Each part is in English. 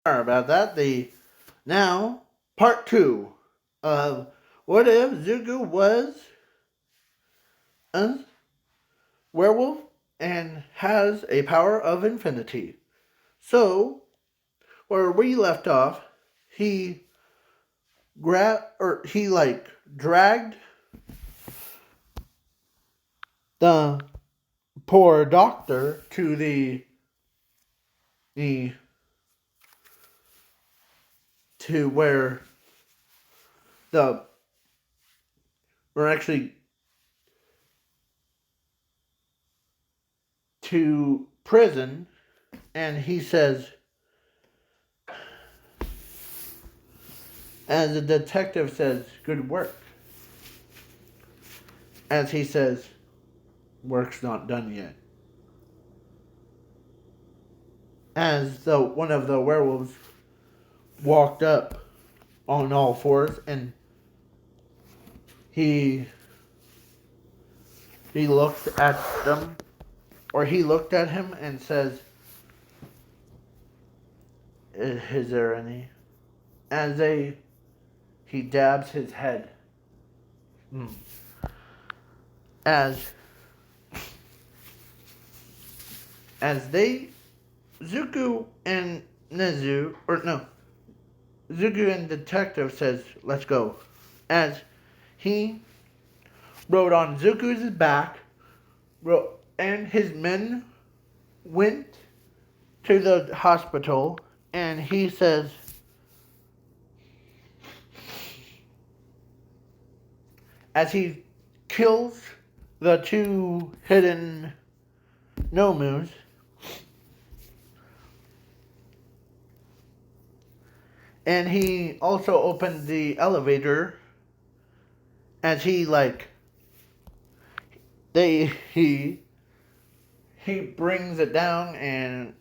Sorry about that. Now part 2 of what if Zuko was a werewolf and has a power of infinity. So where we left off, he dragged the poor doctor to the to where the we're actually to prison, and he says, as the detective says, good work. As he says, work's not done yet. As one of the werewolves walked up on all fours, and he looked at them, or he looked at him and says, is there any? As he dabs his head. As they, Zuko and Nezu, or no, Zuko and Detective says, let's go. As he rode on Zuko's back, and his men went to the hospital, and he says, as he kills the two hidden Nomus, and he also opened the elevator, as he brings it down and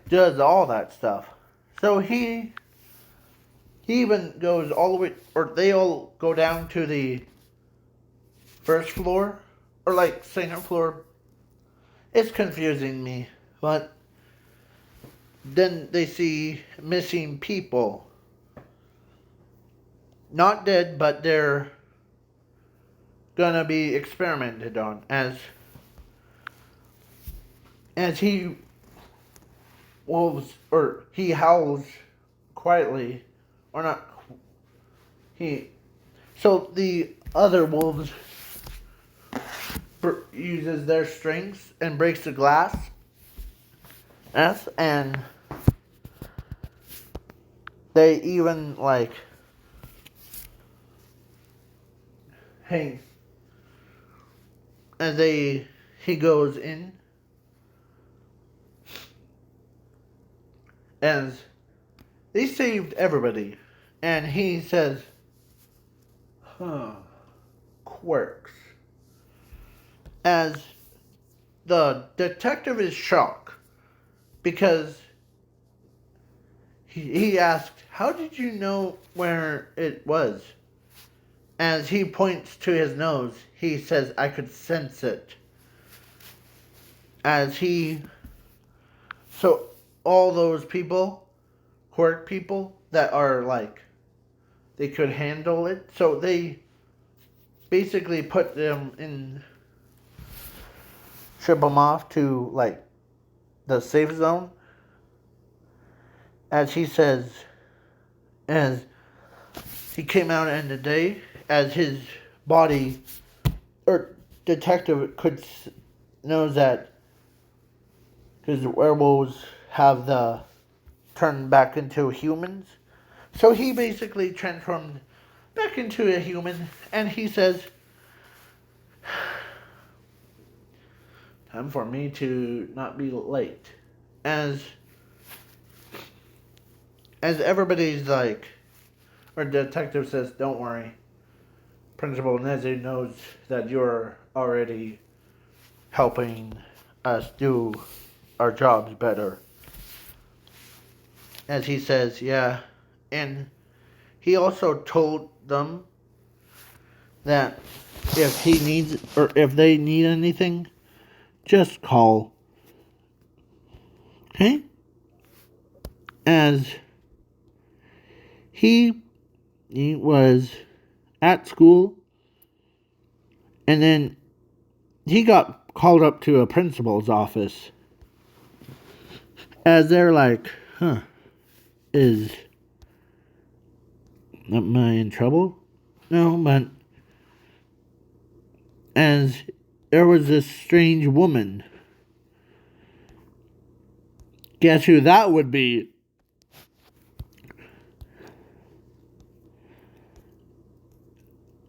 does all that stuff. So he even goes all the way, or they all go down to the first floor, or second floor. It's confusing me, but then they see missing people. Not dead, but they're gonna be experimented on. As he he howls quietly, or not. So the other wolves uses their strength and breaks the glass. And they even hey, as he goes in, as they saved everybody, and he says, quirks. As the detective is shocked, because he asked, how did you know where it was? As he points to his nose, he says, I could sense it. So all those people, quirk people, that are they could handle it, so they basically put them in, ship them off to the safe zone. As he says, as he came out in the day, as his body, or detective knows that, because werewolves have turned back into humans. So he basically transformed back into a human, and he says, time for me to not be late. As everybody's or detective says, don't worry. Principal Nezu knows that you're already helping us do our jobs better. As he says, yeah. And he also told them that if he needs, or if they need anything, just call. Okay? as he was at school, and then he got called up to a principal's office, as they're like, is, am I in trouble? No, but as there was this strange woman. Guess who that would be?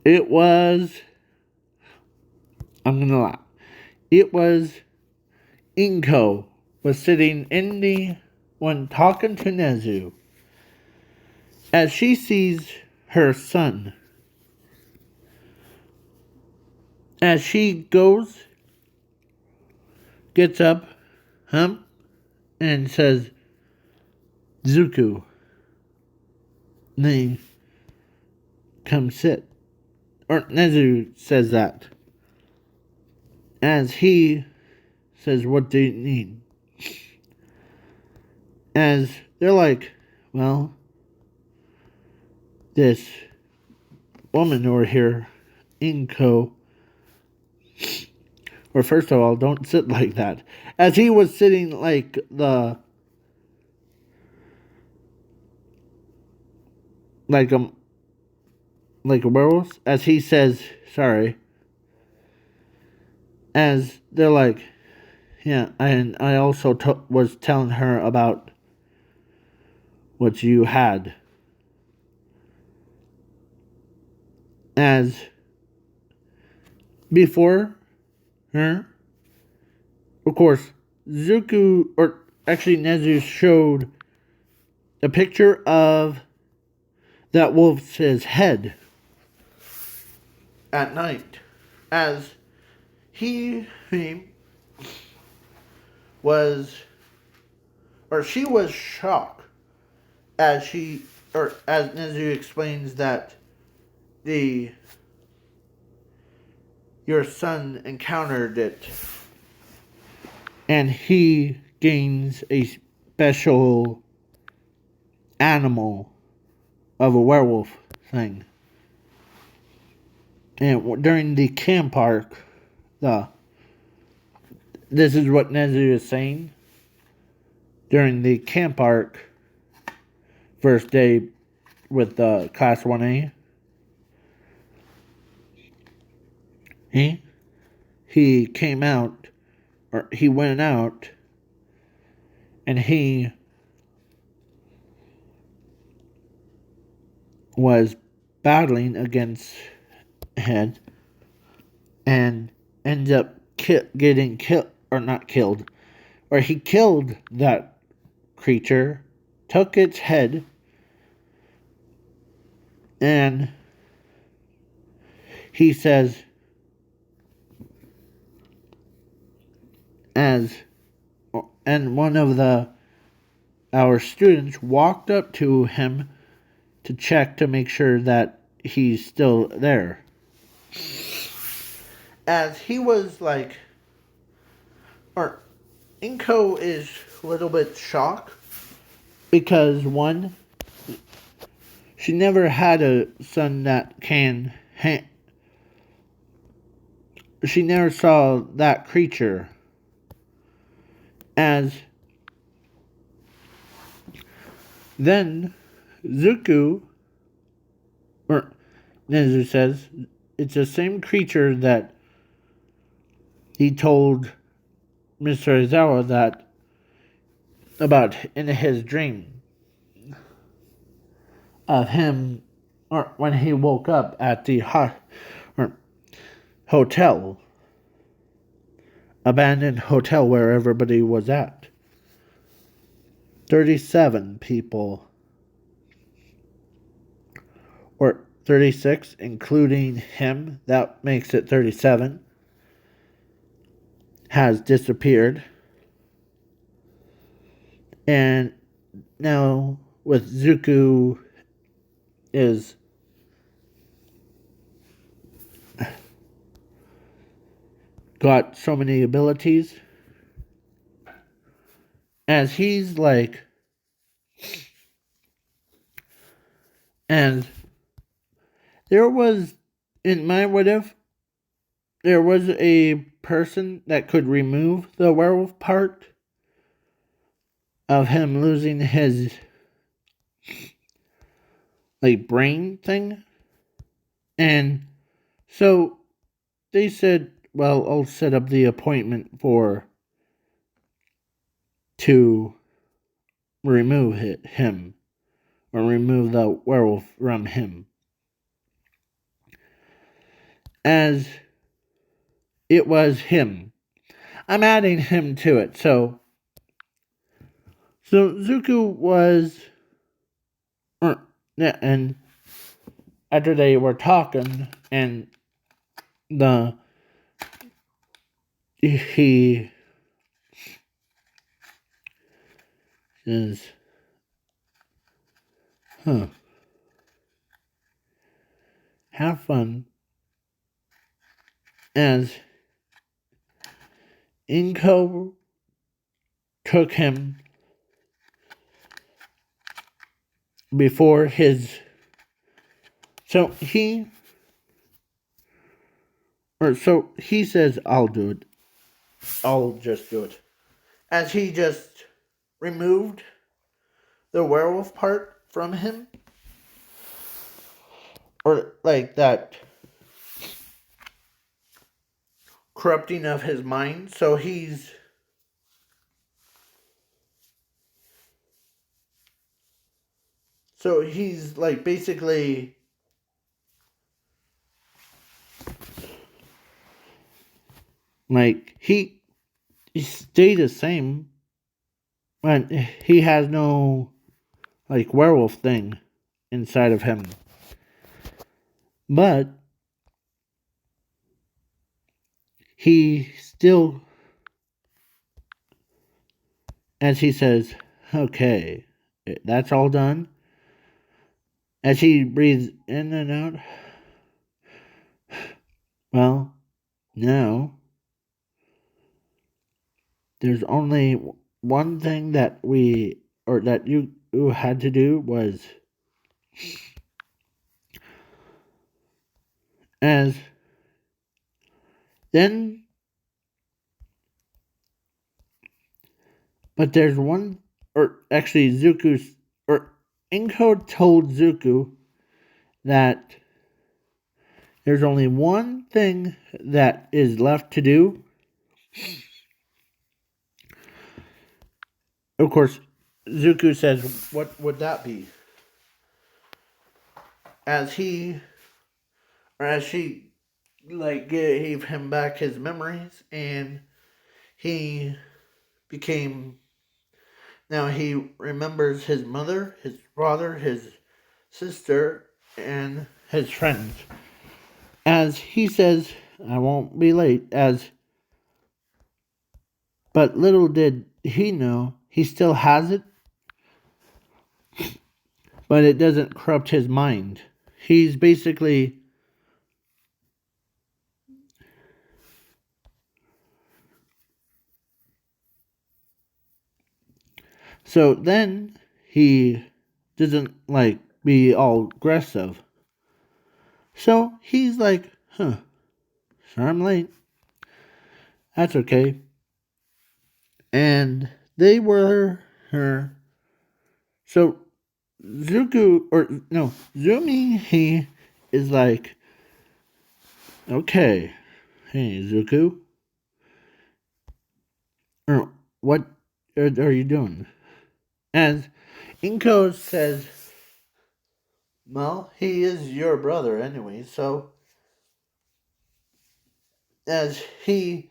It was, I'm gonna laugh. It was Inko was sitting in the one talking to Nezu as she sees her son. As she goes, gets up, and says, Zuku. And then come sit. Or Nezu says that. As he says, what do you need? As they're like, well, this woman over here, Inko, or first of all, don't sit like that. As he was sitting like like a werewolf, as he says, sorry. As they're like, yeah, and I also was telling her about what you had. As before her, of course, Zuku, or actually Nezu showed a picture of that wolf's head at night. As he was, or she was shocked as as Nezu explains that your son encountered it, and he gains a special animal of a werewolf thing. And during the camp arc, this is what Nezu is saying. During the camp arc, first day with Class 1A, he came out, or he went out, and he was battling against Head, and ended up getting killed, or not killed, or he killed that creature, took its head, and he says, and one of our students walked up to him to check to make sure that he's still there. As he was like, or Inko is a little bit shocked because one, she never had a son that can. She never saw that creature. As then Zuku, or Nezu says, it's the same creature that he told Mr. Aizawa that about in his dream of him, or when he woke up at the hotel, abandoned hotel where everybody was at. 37 people, or 36, including him, that makes it 37, has disappeared. And now with Zuku is got so many abilities, as he's like And there was, in my what if, there was a person that could remove the werewolf part of him losing his like brain thing. And so they said, well, I'll set up the appointment to remove him or remove the werewolf from him. As it was him. I'm adding him to it. So Zuko was, yeah, and after they were talking, and he says, have fun. As Inko took him before his, so he says, I'll do it. I'll just do it. As he just removed the werewolf part from him, or like that corrupting of his mind. So he's like basically like he stayed the same, but he has no like werewolf thing inside of him. But he still, as he says, okay, that's all done. As he breathes in and out, well, now there's only one thing that you had to do was, as then, but there's one, or actually Zuko's, or Inko told Zuko that there's only one thing that is left to do. Of course, Zuko says, what would that be? As she like gave him back his memories, and he became, now he remembers his mother, his father, his sister, and his friends. As he says, I won't be late, but little did he know, he still has it, but it doesn't corrupt his mind. He's basically, so then he doesn't like be all aggressive. So he's like, sure, I'm late. That's okay. And they were her. So Zumi, he is like, okay, hey, Zuko, what are you doing? As Inko says, well, he is your brother anyway, so as she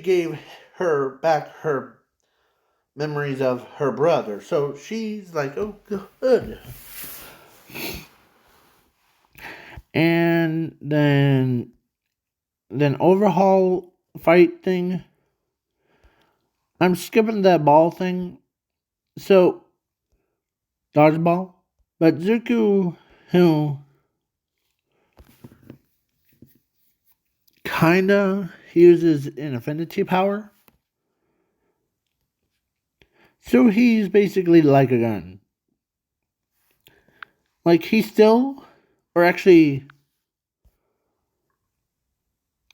gave her back her memories of her brother, so she's like, oh, good. And then overhaul fight thing. I'm skipping that ball thing. So dodgeball. But Zuko, who kinda uses an affinity power. So he's basically like a gun. Like he still, or actually,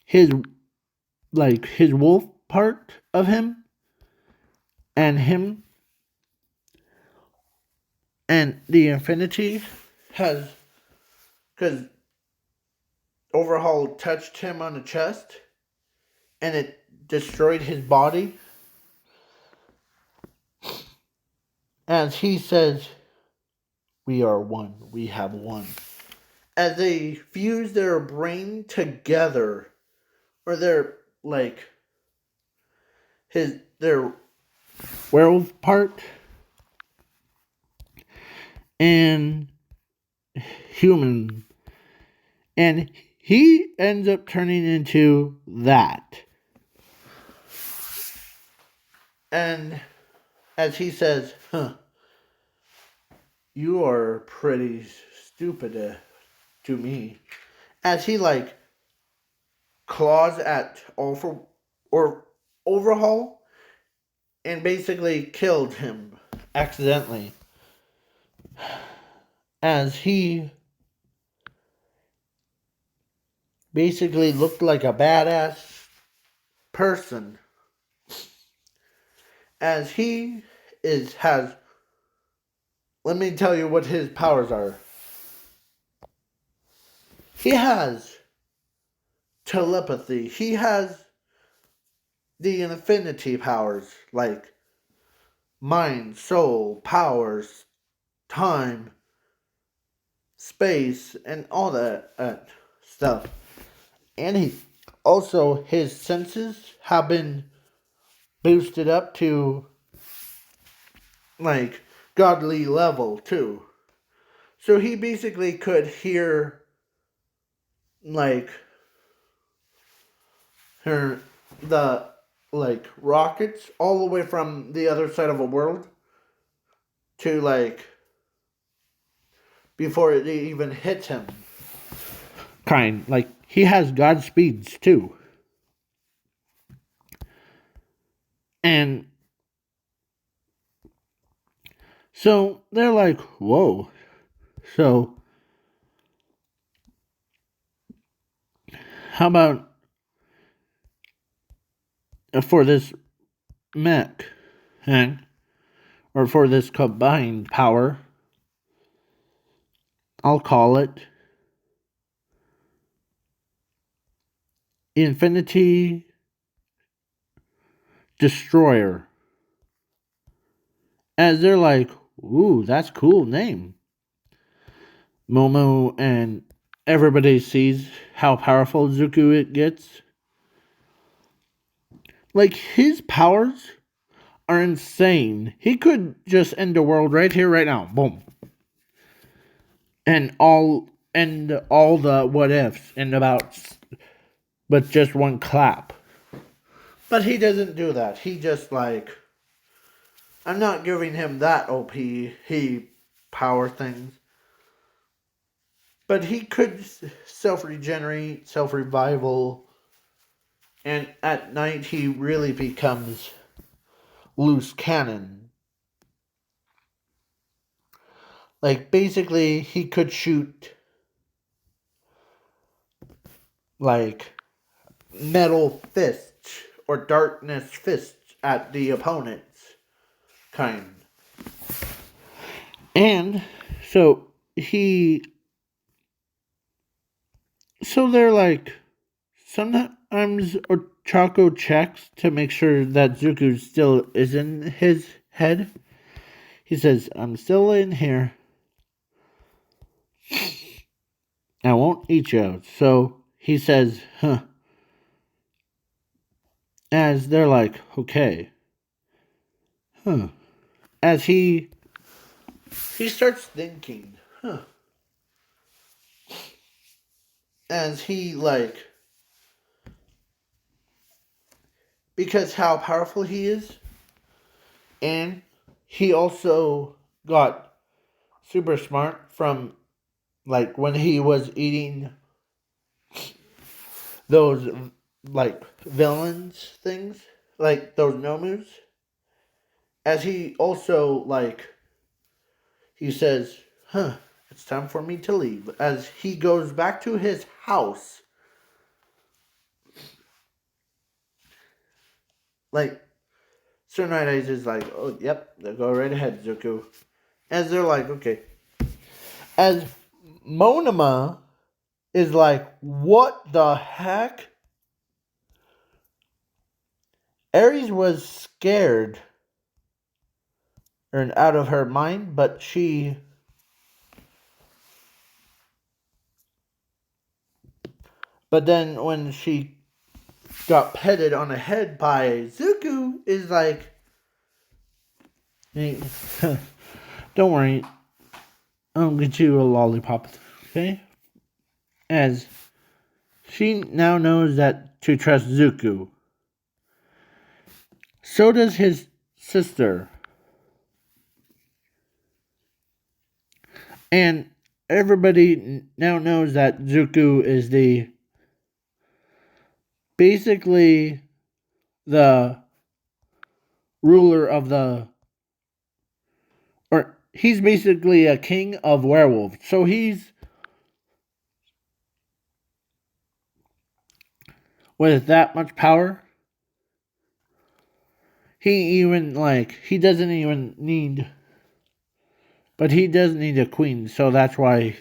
his his wolf part of him and him and the infinity has, because Overhaul touched him on the chest and it destroyed his body. As he says, we are one, we have one. As they fuse their brain together, or their werewolf part and human, and he ends up turning into that. And as he says, you are pretty stupid to me. As he claws at Overhaul and basically killed him accidentally. As he basically looked like a badass person. As he has, let me tell you what his powers are. He has telepathy. He has the infinity powers, like mind, soul, powers, time, space, and all that stuff. And his senses have been boosted up to godly level too. So he basically could hear her the rockets all the way from the other side of a world to before it even hits him. He has God speeds too. And so they're like, whoa. So how about for this mech, or for this combined power, I'll call it Infinity Destroyer. As they're like, ooh, that's cool name. Momo and everybody sees how powerful Izuku it gets. His powers are insane. He could just end the world right here, right now. Boom. And all the what ifs and abouts, but just one clap. But he doesn't do that. He just I'm not giving him that OP power things. But he could self-regenerate, self-revival, and at night he really becomes loose cannon. Basically, he could shoot metal fists or darkness fists at the opponents, kind. And so they're sometimes Ochako checks to make sure that Zuku still is in his head. He says, I'm still in here. I won't eat you. So he says, huh. As they're like, okay. Huh. As he starts thinking, huh. As he because how powerful he is, and he also got super smart from when he was eating those villains things, those nomus. as he also he says, huh, it's time for me to leave. As he goes back to his house, like, Sir Night Eyes is like, oh, yep, go right ahead, Zuko. As they're like, okay. As Monoma is like, what the heck? Aries was scared and out of her mind, but then when she got petted on the head by Zuko, is like, hey, don't worry, I'll get you a lollipop, okay? As she now knows that to trust Zuko. So does his sister. And everybody now knows that Zuko is basically the ruler of or he's basically a king of werewolves. So he's with that much power. He doesn't even need, but he does need a queen. So that's why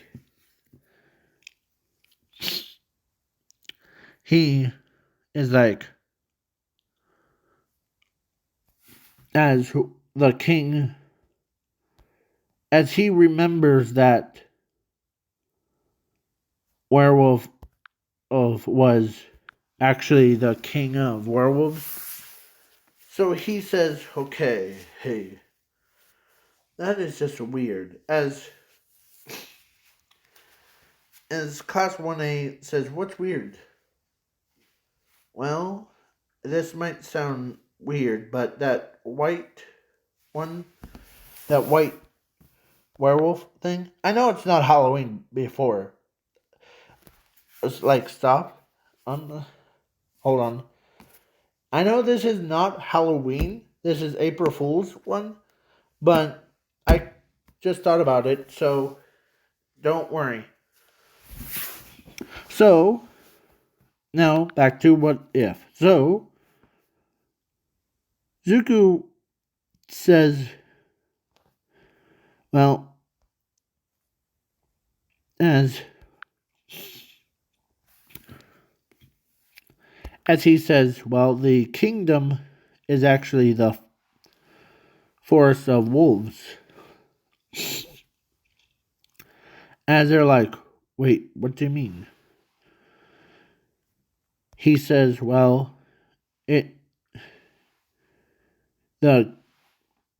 he is like, as the king, as he remembers that werewolf was actually the king of werewolves. So he says, okay, hey, that is just weird. As Class 1A says, what's weird? Well, this might sound weird, but that white one, that white werewolf thing, I know it's not Halloween before. It's like, stop. Hold on. I know this is not Halloween. This is April Fool's one. But I just thought about it, so don't worry. So, now back to what if. So, Zuko says, well, as he says, well, the kingdom is actually the forest of wolves. As they're like, wait, what do you mean? He says, well, the one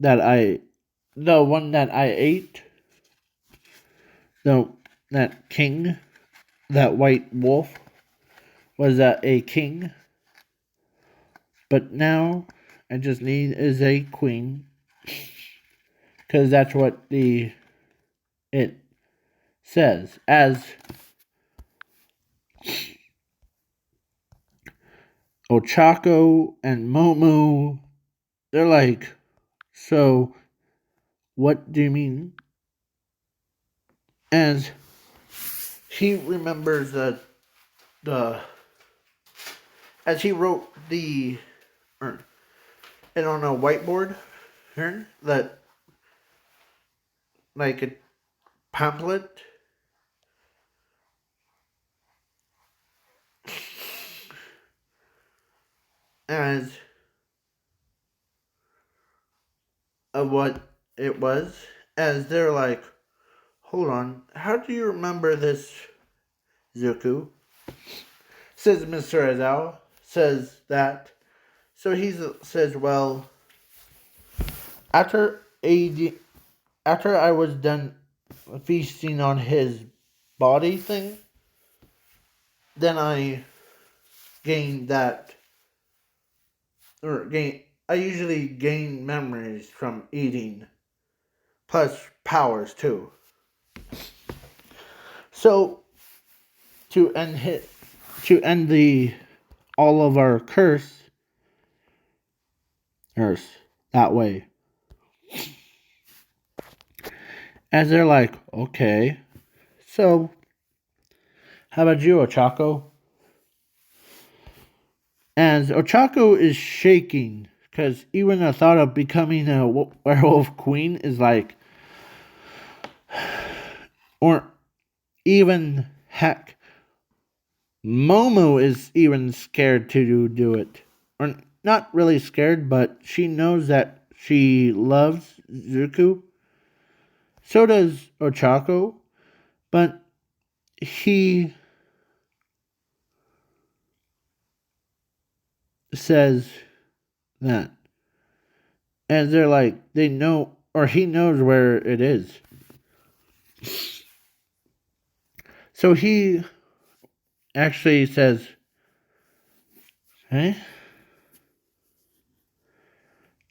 that I ate, that king, that white wolf, was a king. But now I just need is a queen, because that's what it says. As Ochako and Momo, they're like, so what do you mean? As he remembers as he wrote and on a whiteboard that like a pamphlet, as of what it was, as they're like, hold on, how do you remember this, Zuko? Says Mr. Azal, says that. So he says, well, after I was done feasting on his body thing, then I gained that, I usually gain memories from eating, plus powers too. So to end the all of our curse that way. As they're like, okay, so how about you, Ochako? As Ochako is shaking, because even the thought of becoming a werewolf queen is like, or even heck, Momo is even scared to do it. Or not really scared, but she knows that she loves Zuko. So does Ochako, but he says that. And they're like, they know, or he knows where it is. So he actually says, hey,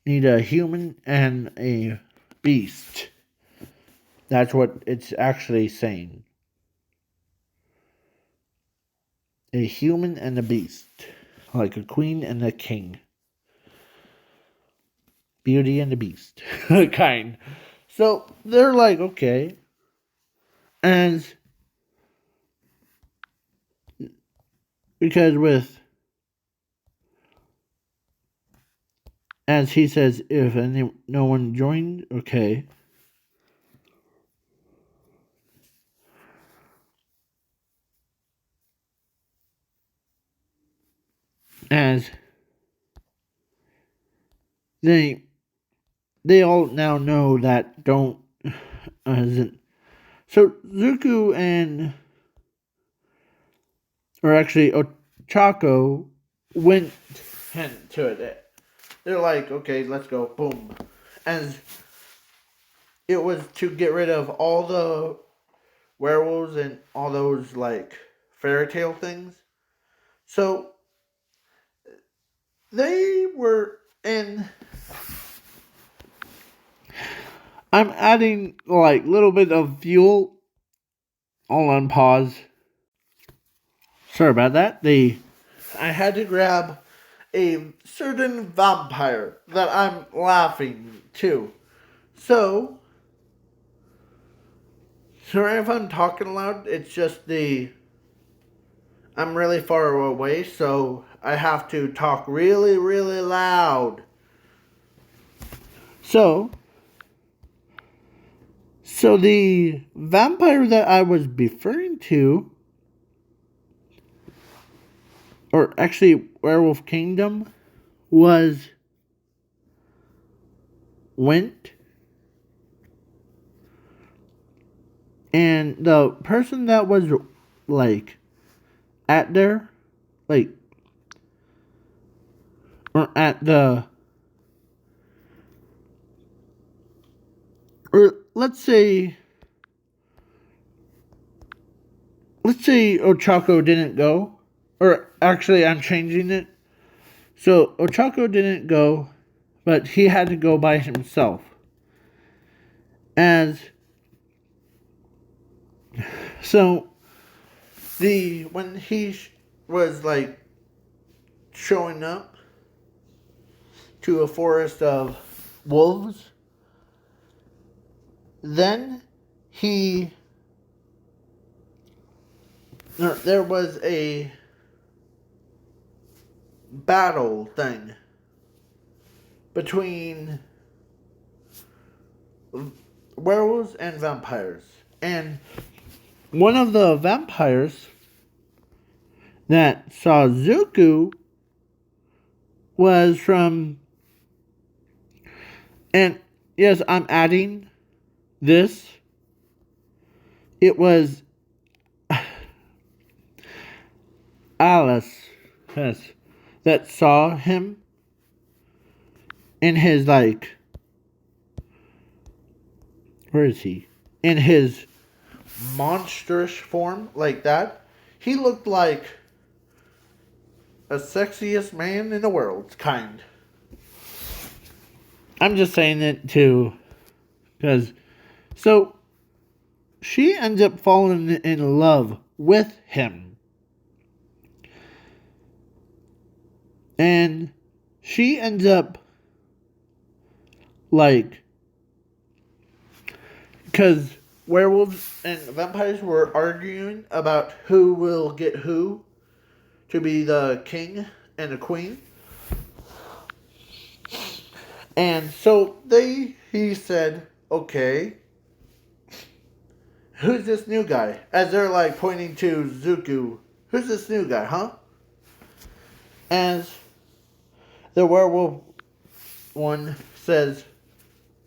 need a human and a beast. That's what it's actually saying. A human and a beast. Like a queen and a king. Beauty and the Beast. Kind. So they're like, okay. And because with, as he says, if no one joined, okay. As they all now know that don't isn't. So Zuko and, or actually Ochako went to it. They're like, okay, let's go, boom. And it was to get rid of all the werewolves and all those like fairy tale things. So they were in. I'm adding like little bit of fuel. All on pause. Sorry about that. I had to grab a certain vampire that I'm laughing to. So sorry if I'm talking loud. It's just I'm really far away, so I have to talk really, really loud. So the vampire that I was referring to, or actually Werewolf Kingdom, was went, and the person that was like at there, like, or at the, or let's say Ochako didn't go, or actually I'm changing it. So Ochako didn't go, but he had to go by himself. As so, when he was like showing up to a forest of wolves, then there was a battle thing between werewolves and vampires. And one of the vampires that saw Zuko was from, and yes, I'm adding this. It was Alice, yes, that saw him in his like, where is he? In his monstrous form like that. He looked like a sexiest man in the world, kind. I'm just saying it too, because so she ends up falling in love with him, and she ends up like, because werewolves and vampires were arguing about who will get who to be the king and the queen. And so he said, okay, who's this new guy? As they're like pointing to Zuku, who's this new guy, huh? As the werewolf one says,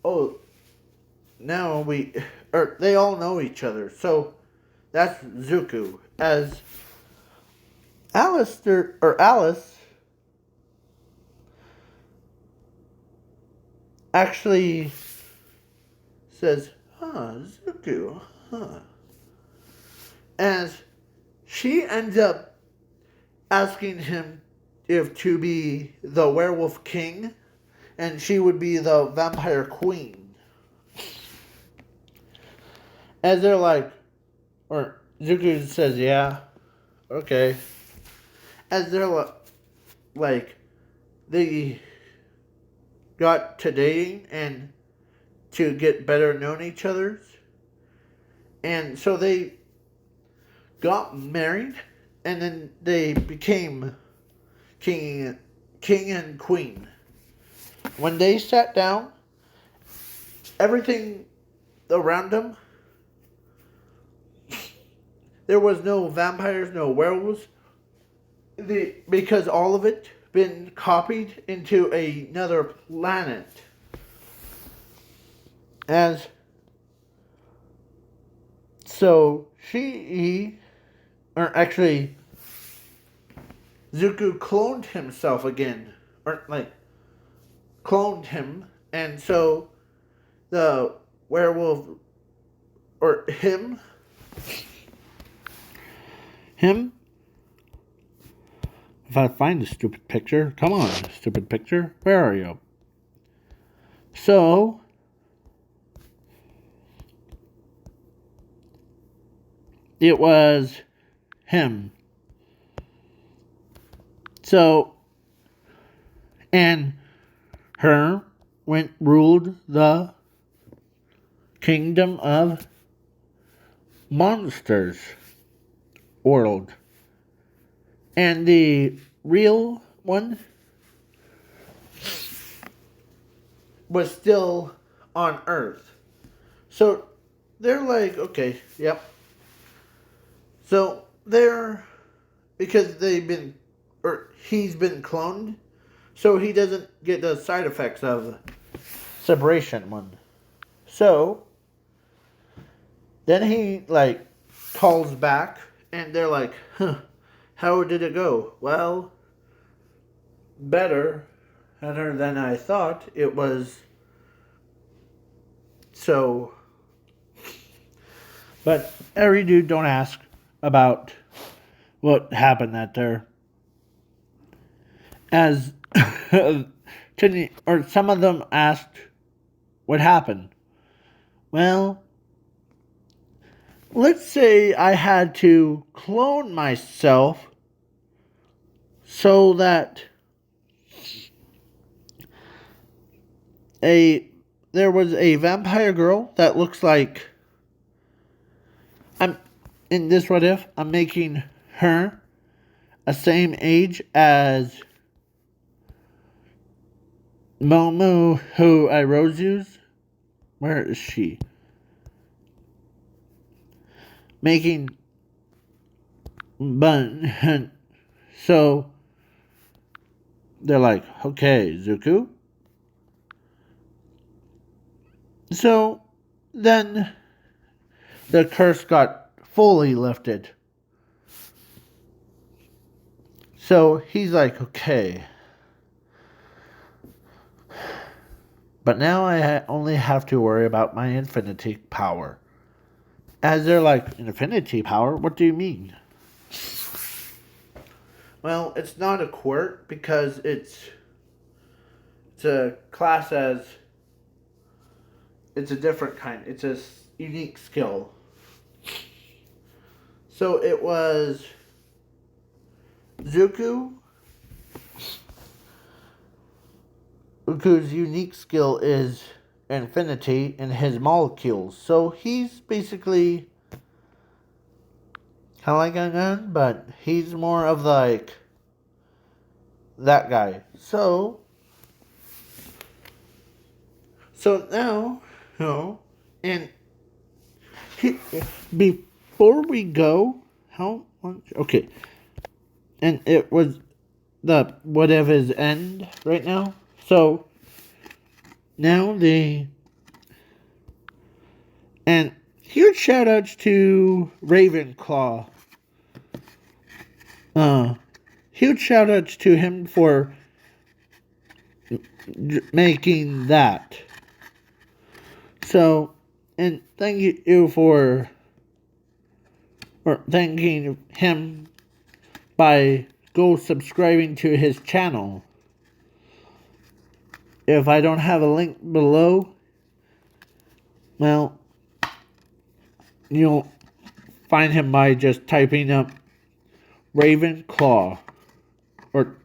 oh, now they all know each other. So that's Zuku. As Alice actually says, Zuku, As she ends up asking him if to be the werewolf king, and she would be the vampire queen. As they're like, or Zuku says, yeah, okay. As they're like, they got to dating and to get better known each other. And so they got married, and then they became king and queen. When they sat down, everything around them, there was no vampires, no werewolves, because all of it been copied into another planet. So Zuku cloned himself again, or cloned him, and so the werewolf, or him, if I find the stupid picture, come on, stupid picture, where are you? So, it was him. So, and her ruled the kingdom of monsters world. And the real one was still on Earth. So they're like, okay, yep. So because he's been cloned, so he doesn't get the side effects of separation one. So then he calls back, and they're like, how did it go? Well, better than I thought it was. So, but every dude don't ask about what happened that there. As or some of them asked what happened. Well, let's say I had to clone myself so that there was a vampire girl that looks like in this what if I'm making her a same age as Momo, who I rose use. Where is she? Making bun. So they're like, okay, Zuku. So then the curse got fully lifted. So he's like, okay. But now I only have to worry about my infinity power. As they're like, infinity power? What do you mean? Well, it's not a quirk because it's a class as it's a different kind. It's a unique skill. So it was Zuku's unique skill is infinity in his molecules. So he's basically kind of like a gun, but he's more of like that guy. So now, and he, before we go, how much? Okay, and it was the whatever's end right now. So now and huge shout outs to Ravenclaw. Huge shout outs to him for making that. So, and thank you for thanking him by go subscribing to his channel. If I don't have a link below, well, you'll find him by just typing up Ravenclaw. Or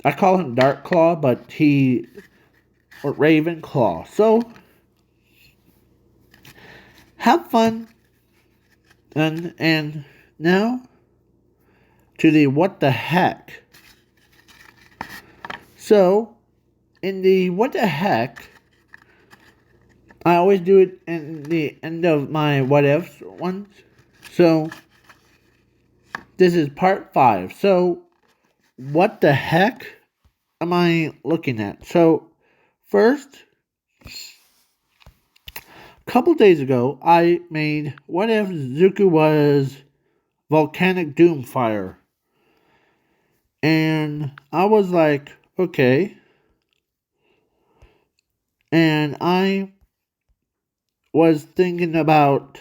I call him Dark Claw, but or Ravenclaw. So have fun. And now to the what the heck. So in the what the heck, I always do it in the end of my what ifs ones. So this is part 5. So what the heck am I looking at? So first, a couple days ago, I made what if Izuku was volcanic doomfire. And I was like, okay. And I was thinking about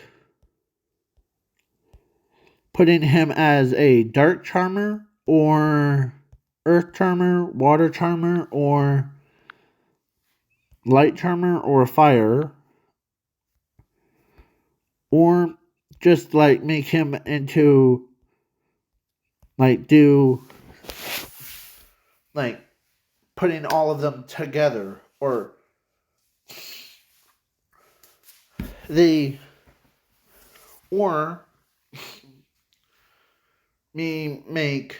putting him as a dark charmer or earth charmer, water charmer, or light charmer, or fire. Or just like make him into like do like putting all of them together, or me make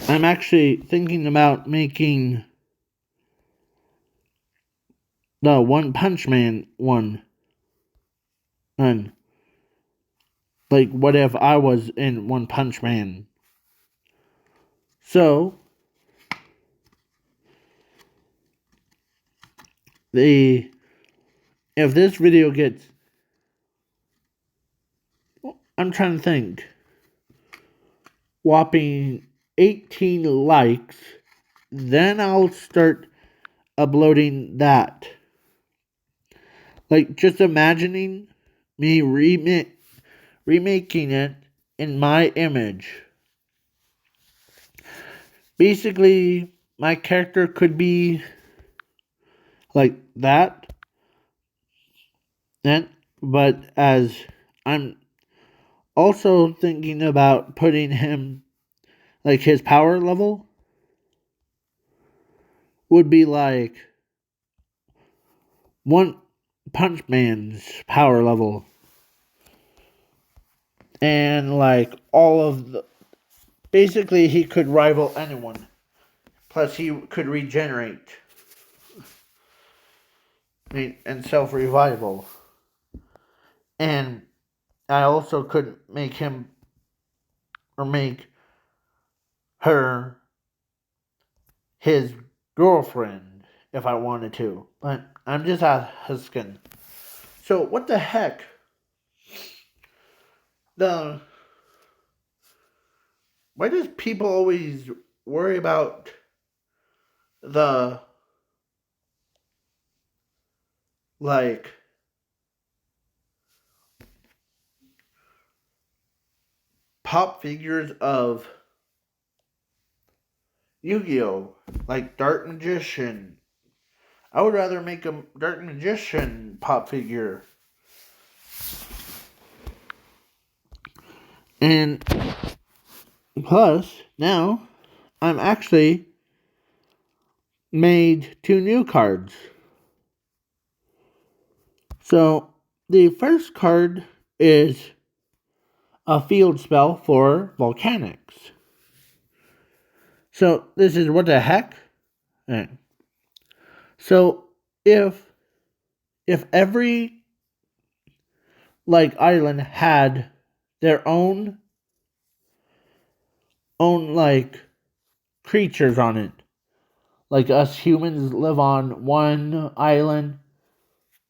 I'm actually thinking about making the One Punch Man one. And like what if I was in One Punch Man? So if this video gets, I'm trying to think, whopping 18 likes, then I'll start uploading that. Like, just imagining me remaking it in my image. Basically, my character could be like that. But as I'm also thinking about putting him, like his power level would be like One Punch Man's power level. And like all of the, basically he could rival anyone. Plus he could regenerate. And self-revival. And I also could make him, or make her, his girlfriend if I wanted to. But I'm just asking. So what the heck? Why does people always worry about the like pop figures of Yu-Gi-Oh, like Dark Magician? I would rather make a Dark Magician pop figure. And Plus, now I'm actually made 2 new cards. So the first card is a field spell for volcanics. So this is what the heck? So if every island had their own creatures on it. Like us humans live on one island,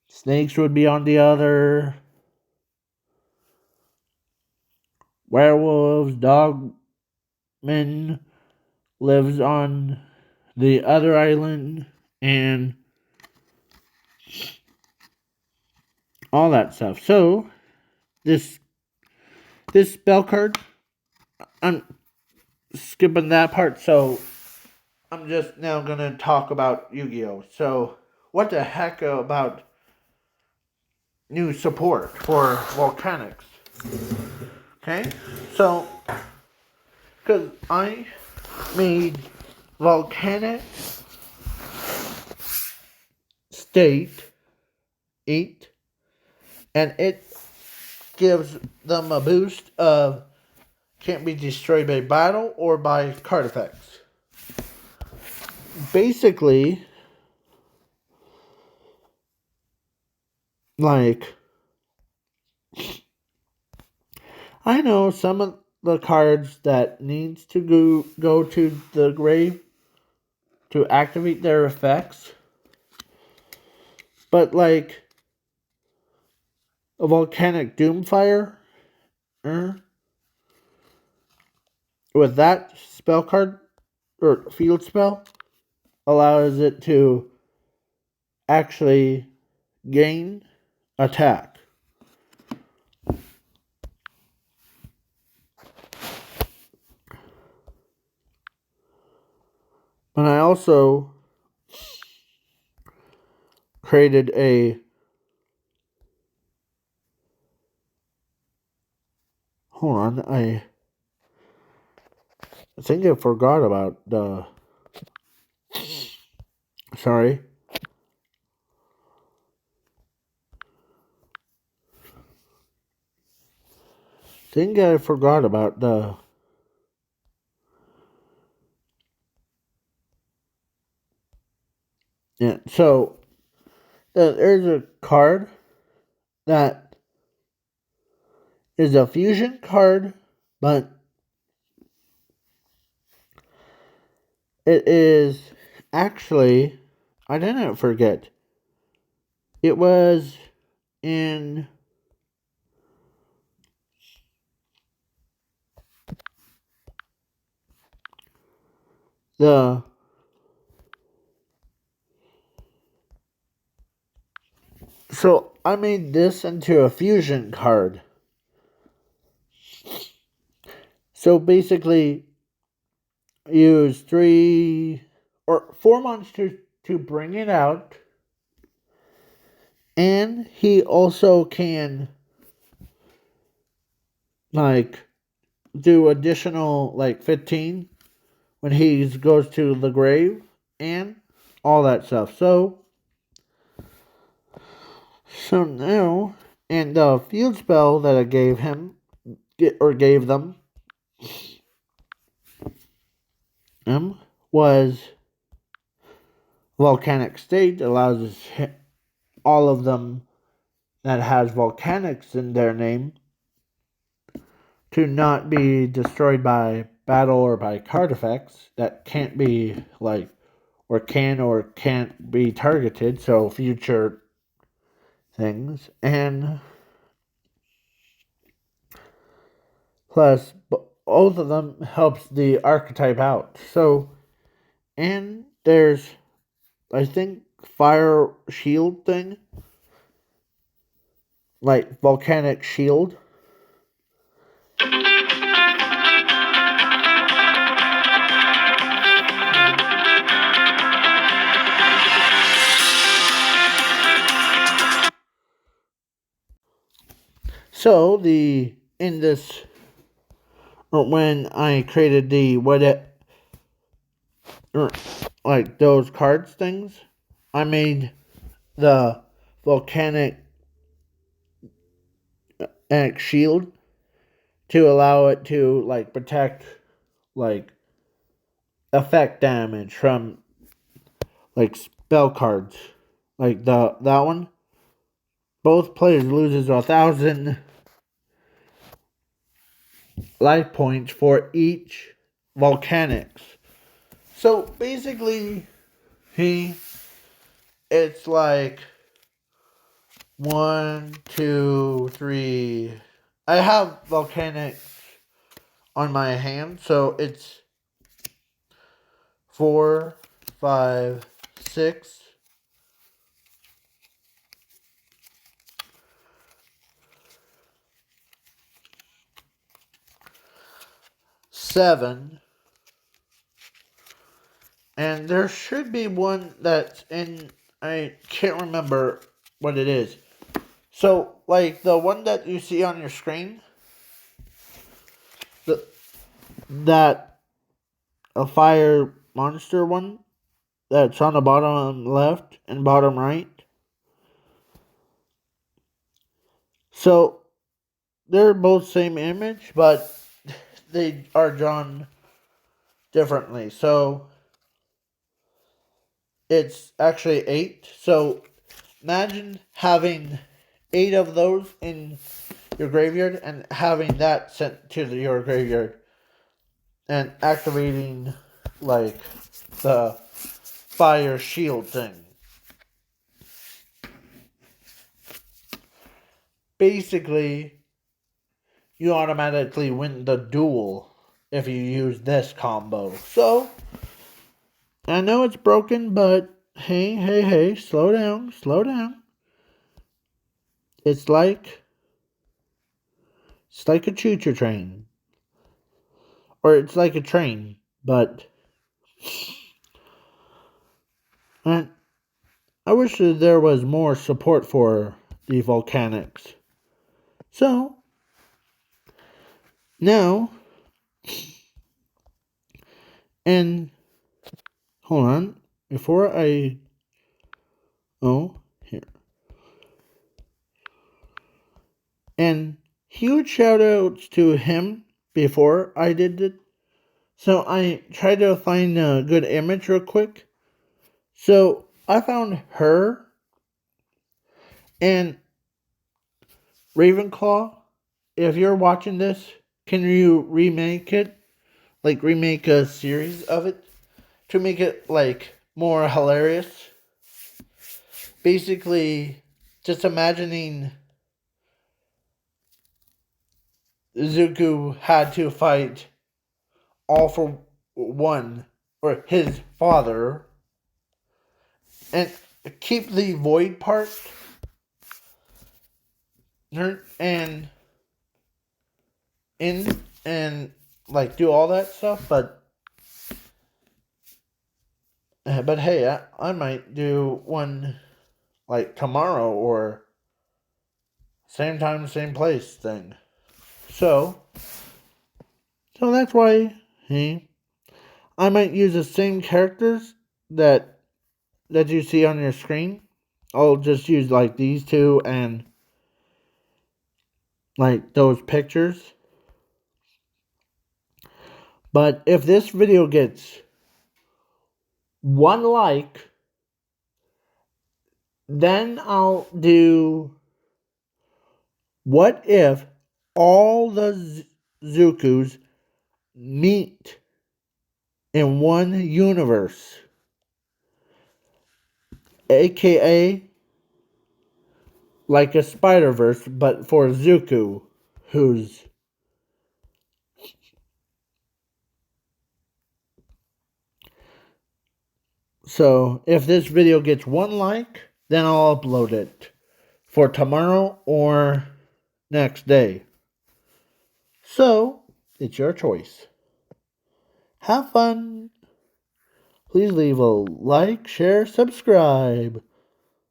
snakes would be on the other, werewolves, dogmen lives on the other island, and all that stuff. So this spell card, I'm skipping that part. So I'm just now gonna talk about Yu-Gi-Oh. So what the heck about new support for volcanics? Okay, so because I made volcanic state 8, and it gives them a boost of can't be destroyed by battle or by card effects. Basically, like, I know some of the cards that needs to go to the grave to activate their effects, but like a volcanic doomfire, uh, with that spell card or field spell allows it to actually gain attack. And I also created a hold on, I think I forgot about the sorry. Think I forgot about the yeah. So there's a card that is a fusion card, but it is actually I didn't forget. It was in the so I made this into a fusion card. So basically use 3 or 4 months to bring it out, and he also can like do additional 15 when he goes to the grave and all that stuff. So now, and the field spell that I gave him or gave them was volcanic state. Allows all of them that has volcanics in their name to not be destroyed by battle or by card effects that can't be or can't be targeted, so future things. And plus both of them helps the archetype out. So and there's I think fire shield thing, like volcanic shield. So the in this or when I created the or like those cards things, I made the volcanic shield to allow it to like protect like effect damage from like spell cards. Like that one. Both players loses 1,000 life points for each volcanics. So basically it's like 1, 2, 3. I have volcanics on my hand, so it's 4, 5, 6, 7, and there should be one that's in. I can't remember what it is. So, like the one that you see on your screen, that a fire monster one that's on the bottom left and bottom right. So they're both same image, but they are drawn differently. So it's actually 8. So imagine having 8 of those in your graveyard and having that sent to your graveyard and activating like the fire shield thing. Basically, you automatically win the duel if you use this combo. So, I know it's broken, but hey, slow down, slow down. It's like a choo-choo train. Or it's like a train, but I wish that there was more support for the volcanics. So, now, and hold on, before I, here. And huge shout outs to him before I did it. So I tried to find a good image real quick. So I found her and Ravenclaw. If you're watching this, can you remake it? Like remake a series of it to make it like more hilarious? Basically, just imagining Izuku had to fight all for one, or his father, and keep the void part and in and like do all that stuff, but hey, I might do one like tomorrow or same time, same place thing. So that's why I might use the same characters that you see on your screen. I'll just use like these two and like those pictures. But if this video gets 1 like, then I'll do what if all the Zukus meet in one universe, aka like a Spider-Verse, but for Zuku, who's so if this video gets 1 like, then I'll upload it for tomorrow or next day. So it's your choice. Have fun. Please leave a like, share, subscribe.